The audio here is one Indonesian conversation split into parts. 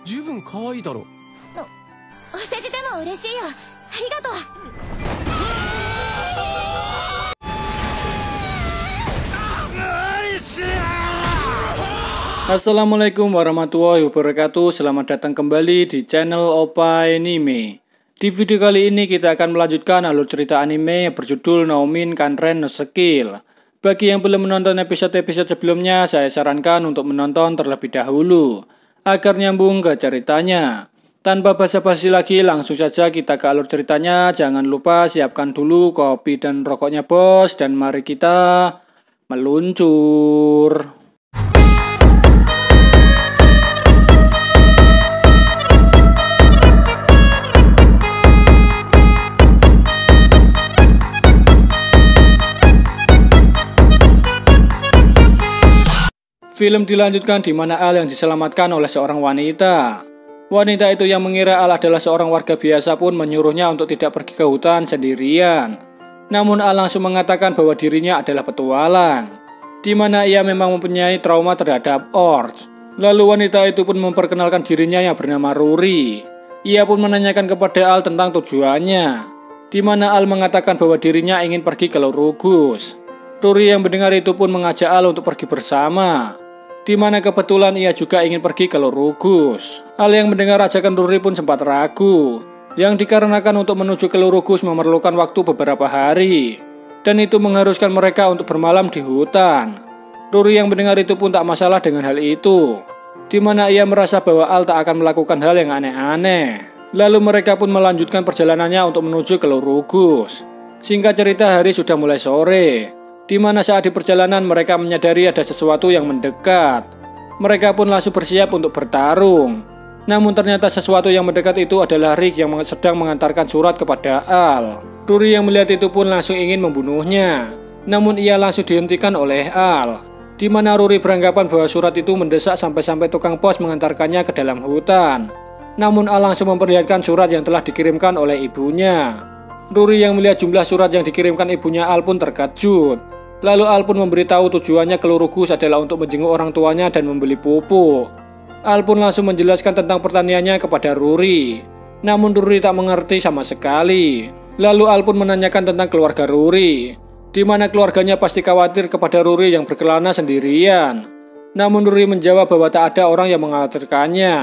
十分可愛いだろ。お世辞でも嬉しいよ。ありがとう。Assalamualaikum warahmatullahi wabarakatuh. Selamat datang kembali di channel Opai Anime. Di video kali ini kita akan melanjutkan alur cerita anime yang berjudul Noumin Kanren no Skill. Bagi yang belum menonton episode-episode sebelumnya, saya sarankan untuk menonton terlebih dahulu agar nyambung ke ceritanya. Tanpa basa-basi lagi, langsung saja kita ke alur ceritanya. Jangan lupa siapkan dulu kopi dan rokoknya bos, dan mari kita meluncur. Film dilanjutkan di mana Al yang diselamatkan oleh seorang wanita. Wanita itu yang mengira Al adalah seorang warga biasa pun menyuruhnya untuk tidak pergi ke hutan sendirian. Namun Al langsung mengatakan bahwa dirinya adalah petualang, di mana ia memang mempunyai trauma terhadap orcs. Lalu wanita itu pun memperkenalkan dirinya yang bernama Ruri. Ia pun menanyakan kepada Al tentang tujuannya, di mana Al mengatakan bahwa dirinya ingin pergi ke Lurugus. Ruri yang mendengar itu pun mengajak Al untuk pergi bersama, di mana kebetulan ia juga ingin pergi ke Lurugus. Al yang mendengar ajakan Ruri pun sempat ragu, yang dikarenakan untuk menuju ke Lurugus memerlukan waktu beberapa hari, dan itu mengharuskan mereka untuk bermalam di hutan. Ruri yang mendengar itu pun tak masalah dengan hal itu, di mana ia merasa bahwa Al tak akan melakukan hal yang aneh-aneh. Lalu mereka pun melanjutkan perjalanannya untuk menuju ke Lurugus. Singkat cerita, hari sudah mulai sore, di mana saat di perjalanan mereka menyadari ada sesuatu yang mendekat. Mereka pun langsung bersiap untuk bertarung. Namun ternyata sesuatu yang mendekat itu adalah Rick yang sedang mengantarkan surat kepada Al. Ruri yang melihat itu pun langsung ingin membunuhnya, namun ia langsung dihentikan oleh Al, di mana Ruri beranggapan bahwa surat itu mendesak sampai-sampai tukang pos mengantarkannya ke dalam hutan. Namun Al langsung memperlihatkan surat yang telah dikirimkan oleh ibunya. Ruri yang melihat jumlah surat yang dikirimkan ibunya Al pun terkejut. Lalu Al pun memberitahu tujuannya ke Lurugus adalah untuk menjenguk orang tuanya dan membeli pupuk. Al pun langsung menjelaskan tentang pertaniannya kepada Ruri, namun Ruri tak mengerti sama sekali. Lalu Al pun menanyakan tentang keluarga Ruri, di mana keluarganya pasti khawatir kepada Ruri yang berkelana sendirian. Namun Ruri menjawab bahwa tak ada orang yang mengkhawatirkannya.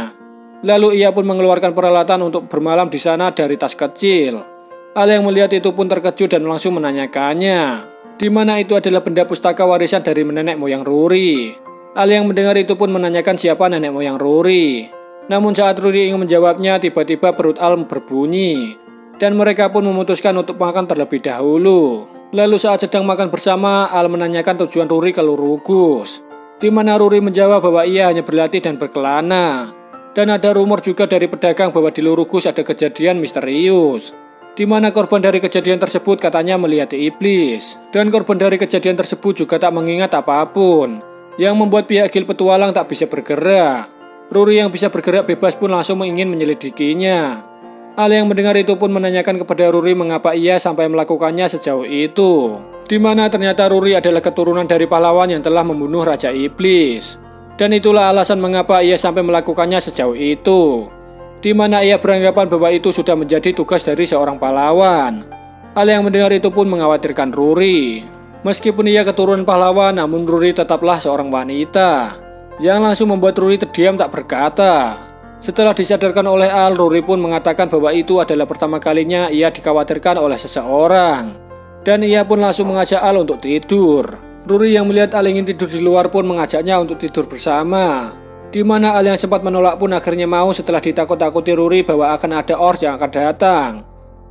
Lalu ia pun mengeluarkan peralatan untuk bermalam di sana dari tas kecil. Al yang melihat itu pun terkejut dan langsung menanyakannya, di mana itu adalah benda pustaka warisan dari nenek moyang Ruri. Al yang mendengar itu pun menanyakan siapa nenek moyang Ruri. Namun saat Ruri ingin menjawabnya, tiba-tiba perut Al berbunyi, dan mereka pun memutuskan untuk makan terlebih dahulu. Lalu saat sedang makan bersama, Al menanyakan tujuan Ruri ke Lurugus, di mana Ruri menjawab bahwa ia hanya berlatih dan berkelana. Dan ada rumor juga dari pedagang bahwa di Lurugus ada kejadian misterius, di mana korban dari kejadian tersebut katanya melihat iblis, dan korban dari kejadian tersebut juga tak mengingat apapun, yang membuat pihak gil petualang tak bisa bergerak. Ruri yang bisa bergerak bebas pun langsung ingin menyelidikinya. Al yang mendengar itu pun menanyakan kepada Ruri mengapa ia sampai melakukannya sejauh itu, di mana ternyata Ruri adalah keturunan dari pahlawan yang telah membunuh Raja Iblis, dan itulah alasan mengapa ia sampai melakukannya sejauh itu, di mana ia beranggapan bahwa itu sudah menjadi tugas dari seorang pahlawan. Al yang mendengar itu pun mengkhawatirkan Ruri. Meskipun ia keturunan pahlawan, namun Ruri tetaplah seorang wanita, yang langsung membuat Ruri terdiam tak berkata. Setelah disadarkan oleh Al, Ruri pun mengatakan bahwa itu adalah pertama kalinya ia dikhawatirkan oleh seseorang, dan ia pun langsung mengajak Al untuk tidur. Ruri yang melihat Al ingin tidur di luar pun mengajaknya untuk tidur bersama, di mana Al yang sempat menolak pun akhirnya mau setelah ditakut-takuti Ruri bahwa akan ada orcs yang akan datang.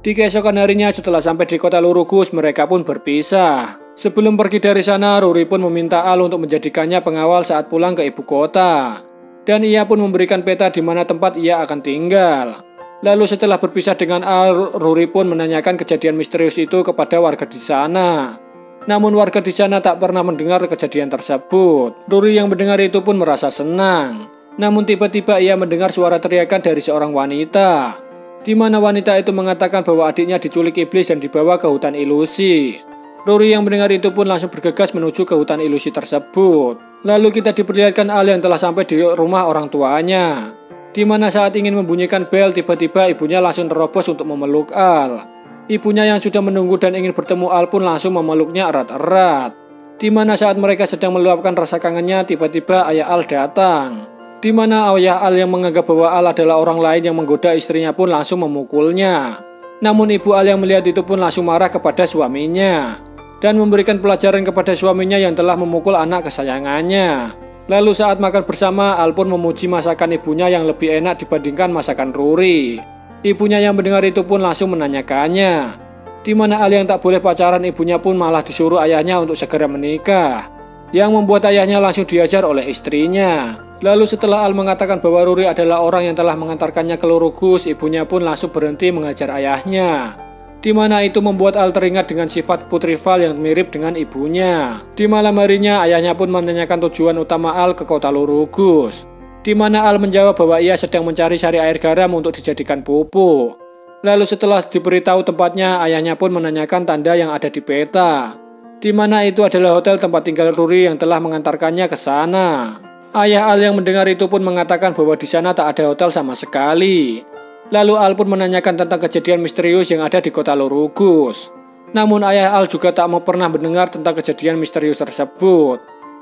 Di keesokan harinya setelah sampai di kota Lurugus, mereka pun berpisah. Sebelum pergi dari sana, Ruri pun meminta Al untuk menjadikannya pengawal saat pulang ke ibu kota, dan ia pun memberikan peta di mana tempat ia akan tinggal. Lalu setelah berpisah dengan Al, Ruri pun menanyakan kejadian misterius itu kepada warga di sana. Namun warga di sana tak pernah mendengar kejadian tersebut. Ruri yang mendengar itu pun merasa senang. Namun tiba-tiba ia mendengar suara teriakan dari seorang wanita, di mana wanita itu mengatakan bahwa adiknya diculik iblis dan dibawa ke hutan ilusi. Ruri yang mendengar itu pun langsung bergegas menuju ke hutan ilusi tersebut. Lalu kita diperlihatkan Al yang telah sampai di rumah orang tuanya. Dimana saat ingin membunyikan bel, tiba-tiba ibunya langsung terobos untuk memeluk Al. Ibunya yang sudah menunggu dan ingin bertemu Al pun langsung memeluknya erat-erat. Dimana saat mereka sedang meluapkan rasa kangennya, tiba-tiba ayah Al datang. Dimana ayah Al yang menganggap bahwa Al adalah orang lain yang menggoda istrinya pun langsung memukulnya. Namun ibu Al yang melihat itu pun langsung marah kepada suaminya dan memberikan pelajaran kepada suaminya yang telah memukul anak kesayangannya. Lalu saat makan bersama, Al pun memuji masakan ibunya yang lebih enak dibandingkan masakan Ruri. Ibunya yang mendengar itu pun langsung menanyakannya, dimana Al yang tak boleh pacaran ibunya pun malah disuruh ayahnya untuk segera menikah, yang membuat ayahnya langsung diajar oleh istrinya. Lalu setelah Al mengatakan bahwa Ruri adalah orang yang telah mengantarkannya ke Lurugus, ibunya pun langsung berhenti mengajar ayahnya. Dimana itu membuat Al teringat dengan sifat Putri Val yang mirip dengan ibunya. Di malam harinya ayahnya pun menanyakan tujuan utama Al ke kota Lurugus, dimana Al menjawab bahwa ia sedang mencari sari air garam untuk dijadikan pupuk. Lalu setelah diberitahu tempatnya, ayahnya pun menanyakan tanda yang ada di peta, dimana itu adalah hotel tempat tinggal Ruri yang telah mengantarkannya ke sana. Ayah Al yang mendengar itu pun mengatakan bahwa di sana tak ada hotel sama sekali. Lalu Al pun menanyakan tentang kejadian misterius yang ada di kota Lurugus. Namun ayah Al juga tak mau pernah mendengar tentang kejadian misterius tersebut.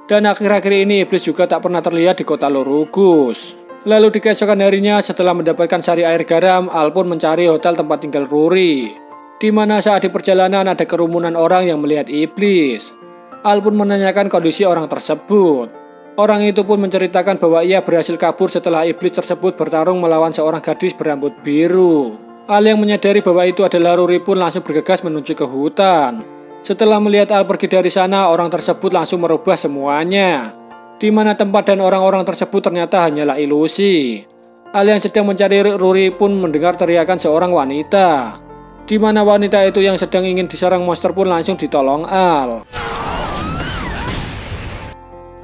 Dan akhir-akhir ini iblis juga tak pernah terlihat di kota Lurugus. Lalu di keesokan harinya setelah mendapatkan sari air garam, Al pun mencari hotel tempat tinggal Ruri. Dimana saat di perjalanan ada kerumunan orang yang melihat iblis. Al pun menanyakan kondisi orang tersebut. Orang itu pun menceritakan bahwa ia berhasil kabur setelah iblis tersebut bertarung melawan seorang gadis berambut biru. Al yang menyadari bahwa itu adalah Ruri pun langsung bergegas menuju ke hutan. Setelah melihat Al pergi dari sana, orang tersebut langsung merubah semuanya. Di mana tempat dan orang-orang tersebut ternyata hanyalah ilusi. Al yang sedang mencari Ruri pun mendengar teriakan seorang wanita. Di mana wanita itu yang sedang ingin diserang monster pun langsung ditolong Al.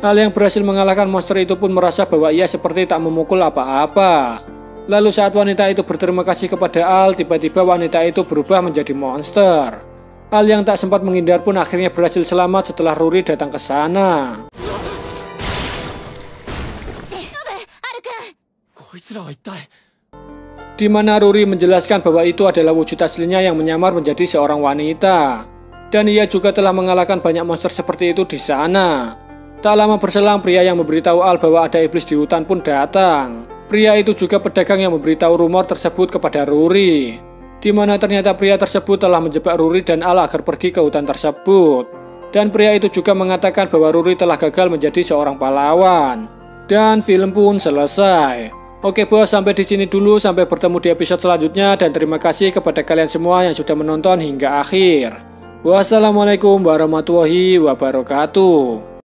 Al yang berhasil mengalahkan monster itu pun merasa bahwa ia seperti tak memukul apa-apa. Lalu saat wanita itu berterima kasih kepada Al, tiba-tiba wanita itu berubah menjadi monster. Al yang tak sempat menghindar pun akhirnya berhasil selamat setelah Ruri datang ke sana. Di mana Ruri menjelaskan bahwa itu adalah wujud aslinya yang menyamar menjadi seorang wanita. Dan ia juga telah mengalahkan banyak monster seperti itu di sana. Tak lama berselang, pria yang memberitahu Al bahwa ada iblis di hutan pun datang. Pria itu juga pedagang yang memberitahu rumor tersebut kepada Ruri. Di mana ternyata pria tersebut telah menjebak Ruri dan Al agar pergi ke hutan tersebut. Dan pria itu juga mengatakan bahwa Ruri telah gagal menjadi seorang pahlawan. Dan film pun selesai. Oke bos, sampai di sini dulu, sampai bertemu di episode selanjutnya dan terima kasih kepada kalian semua yang sudah menonton hingga akhir. Wassalamualaikum warahmatullahi wabarakatuh.